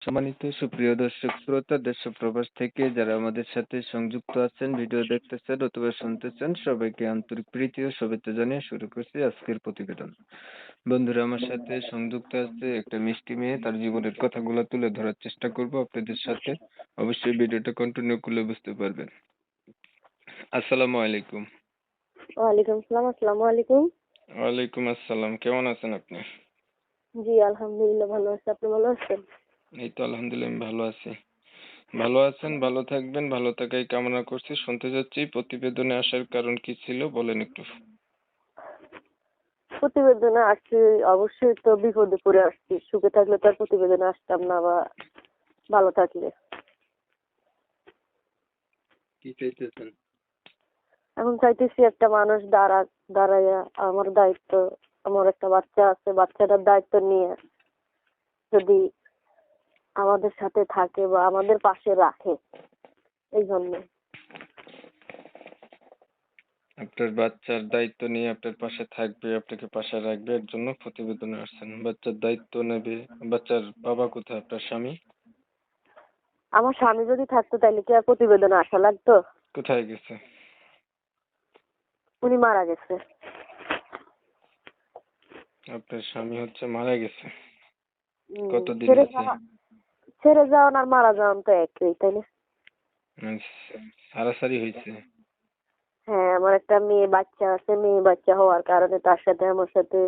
সম্মানিত সুপ্রিয় দর্শক শ্রোতা, দেশ ও প্রবাস থেকে যারা আমাদের সাথে সংযুক্ত আছেন, ভিডিও দেখতেছেন অথবা শুনতেছেন, সবাইকে আন্তরিক প্রীতি ও শুভেচ্ছা জানিয়ে শুরু করছি আজকের প্রতিবেদন। বন্ধুরা, আমার সাথে সংযুক্ত আছে একটা মিষ্টি মেয়ে, তার জীবনের কথাগুলো তুলে ধরার চেষ্টা করব আপনাদের সাথে। অবশ্যই ভিডিওটা কন্টিনিউ করলে বুঝতে পারবেন। আসসালামু আলাইকুম। ওয়ালাইকুম আসসালাম। আসসালামু আলাইকুম। ওয়ালাইকুম আসসালাম, কেমন আছেন আপনি? জি আলহামদুলিল্লাহ ভালো আছি। আপনি ভালো আছেন? এই তো আলহামদুলিল্লাহ, আমি ভালো আছি। ভালো আছেন, ভালো থাকবেন, ভালো থাকাই কামনা করছি। শুনতে চাচ্ছি প্রতিবেদনে আসার কারণ কি ছিল, বলেন একটু। প্রতিবেদনে আসছি, অবশ্যই তো বিপদে পড়ে আসছি। সুখে থাকলে তো আর প্রতিবেদনে আসতাম না, বা ভালো থাকলে। কি চাইতেছেন? এখন চাইতেছি একটা মানুষ দাঁড়াইয়া আমার দায়িত্ব, আমার একটা বাচ্চা আছে, বাচ্চাটার দায়িত্ব নিয়ে যদি আমাদের সাথে থাকে বা আমাদের পাশে রাখে, এই জন্য। আপনার বাচ্চার দায়িত্ব নিয়ে আপনার পাশে থাকবে, আপনাকে পাশে রাখবে, এর জন্য প্রতিবেদনে আসছেন। বাচ্চার দায়িত্ব নেবে। বাচ্চার বাবা কোথায়, আপনার স্বামী? আমার স্বামী যদি থাকতো তাহলে কি আর প্রতিবেদনে আসা লাগতো? কোথায় গেছে? উনি মারা গেছে। আপনার স্বামী হচ্ছে মারা গেছে। কতদিন ছেড়ে হয়েছে? যাওয়ান আর মারা যাওয়ান তো একই, তাই না? মানে সারাসারি হয়েছে? হ্যাঁ, আমার একটা মেয়ে বাচ্চা আছে। মেয়ে বাচ্চা হওয়ার কারণে তার সাথে আমার সাথে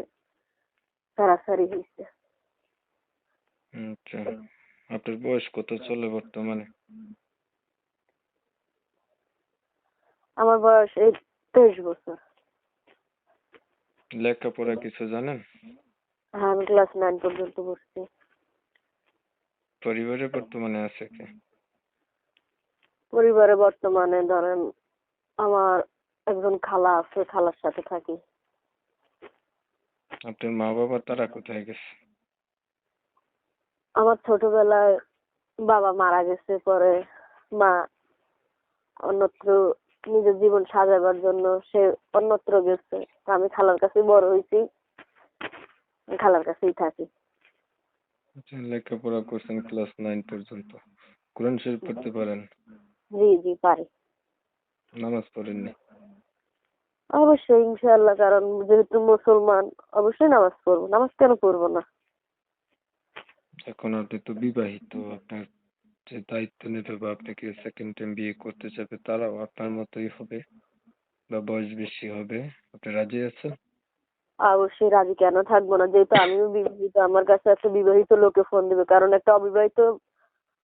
সারাসারি হয়েছে। আচ্ছা, আপনার বয়স কত চলে বর্তমানে? আমার বয়স এই 23 বছর। লেখাপড়া কিছু জানেন? হ্যাঁ, আমি ক্লাস 9 পর্যন্ত পড়ছি। পরিবারে বর্তমানে আছে কে? পরিবারে বর্তমানে ধরেন আমার একজন খালা আছে, খালার সাথে থাকি। আপনার মা বাবা তারা কোথায় গেছে? আমার ছোটবেলায় বাবা মারা গেছে, পরে মা অন্যত্র নিজের জীবন সাজাবার জন্য সে অন্যত্র গেছে। তো আমি খালার কাছে বড় হয়েছি, খালার কাছেই থাকি। আচ্ছা, লেখাপড়া করছেন ক্লাস 9 পর্যন্ত। কোরআন শরীফ পড়তে পারেন? জি জি পারি। নামাজ পড়েননি? অবশ্যই ইনশাআল্লাহ, কারণ যেহেতু মুসলমান অবশ্যই নামাজ পড়বো। নামাজ কেন পড়বো না? এখন আপনি তো বিবাহিত, আপনার যে দায়িত্ব নেবে বা আপনাকে সেকেন্ড টাইম বিয়ে করতে চাবে তারাও আপনার মতোই হবে বা বয়স বেশি হবে। আপনি রাজি আছেন? অবশ্যই রাজি কেন থাকবো না? যেহেতু আমিও বিবাহিত, আমার কাছে একটা বিবাহিত লোকে ফোন দিবে, কারণ একটা অবিবাহিত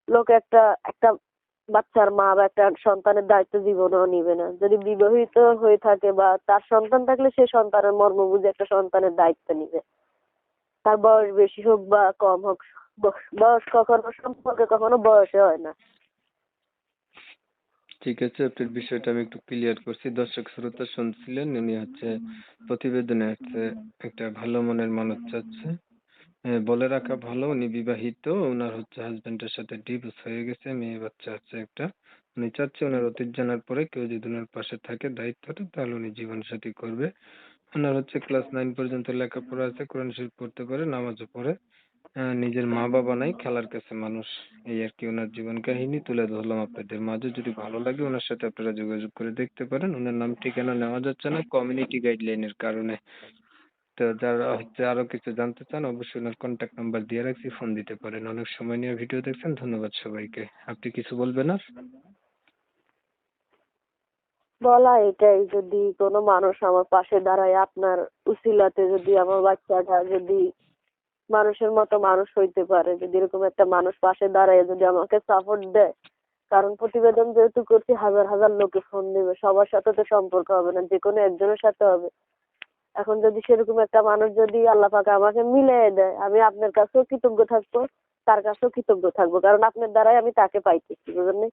লোক একটা একটা বাচ্চার মা বা একটা সন্তানের দায়িত্ব জীবনেও নিবে না। যদি বিবাহিত হয়ে থাকে বা তার সন্তান থাকলে সে সন্তানের মর্ম বুঝে একটা সন্তানের দায়িত্ব নিবে। তার বয়স বেশি হোক বা কম হোক, বয়স কখনো সম্পর্কে কখনো বয়সে হয় না। ঠিক আছে, আপনার বিষয়টা আমি একটু ক্লিয়ার করছি। দর্শক শ্রোতা শুনছিলেন, উনি হচ্ছে প্রতিবেদনে হচ্ছে একটা ভালো মনের মানুষ চাচ্ছে। বলে রাখা ভালো, উনি বিবাহিত। ওনার হচ্ছে হাজবেন্ডের সাথে ডিভোর্স হয়ে গেছে, মেয়ে বাচ্চা আছে একটা। উনি চাচ্ছে ওনার অতীত জানার পরে কেউ যদি ওনার পাশে থাকে দায়িত্বটা, তাহলে উনি জীবন সাথী করবে। ওনার হচ্ছে ক্লাস 9 পর্যন্ত লেখাপড়া আছে, কোরআন শরীফ পড়তে পারে, নামাজও পড়ে। নিজের মা বাবা নাই, খেলার কাছে মানুষ। এই আর কি ওনার জীবন কাহিনী তুলে ধরলাম আপনাদের মাঝে। যদি ভালো লাগে ওনার সাথে আপনারা যোগাযোগ করে দেখতে পারেন। ওনার নাম ঠিকানা নেওয়া যাচ্ছে না কমিউনিটি গাইডলাইনের কারণে। তো যারা হচ্ছে আরো কিছু জানতে চান, অবশ্যই ওনার কন্ট্যাক্ট নাম্বার দিয়ে রাখছি, ফোন দিতে পারেন। অনেক সময় নিয়ে ভিডিও দেখছেন, ধন্যবাদ সবাইকে। আপনি কিছু বলবেন আর? বলা এটাই, যদি কোনো মানুষ আমার পাশে দাঁড়ায়, আপনার উসিলাতে যদি আমার বাচ্চাটা যদি মানুষের মতো মানুষ হইতে পারে, যদি এরকম একটা মানুষ পাশে দাঁড়ায় যদি আমাকে সাপোর্ট দেয়। কারণ প্রতিবেদন যেহেতু করছি, হাজার হাজার লোকে ফোন দিবে, সবার সাথে তো সম্পর্ক হবে না, যে কোনো একজনের সাথে হবে। এখন যদি সেরকম একটা মানুষ যদি আল্লাহ পাক আমাকে মিলিয়ে দেয়, আমি আপনার কাছেও কৃতজ্ঞ থাকবো, তার কাছেও কৃতজ্ঞ থাকবো, কারণ আপনার দ্বারাই আমি তাকে পাইতেছি, বুঝলেন?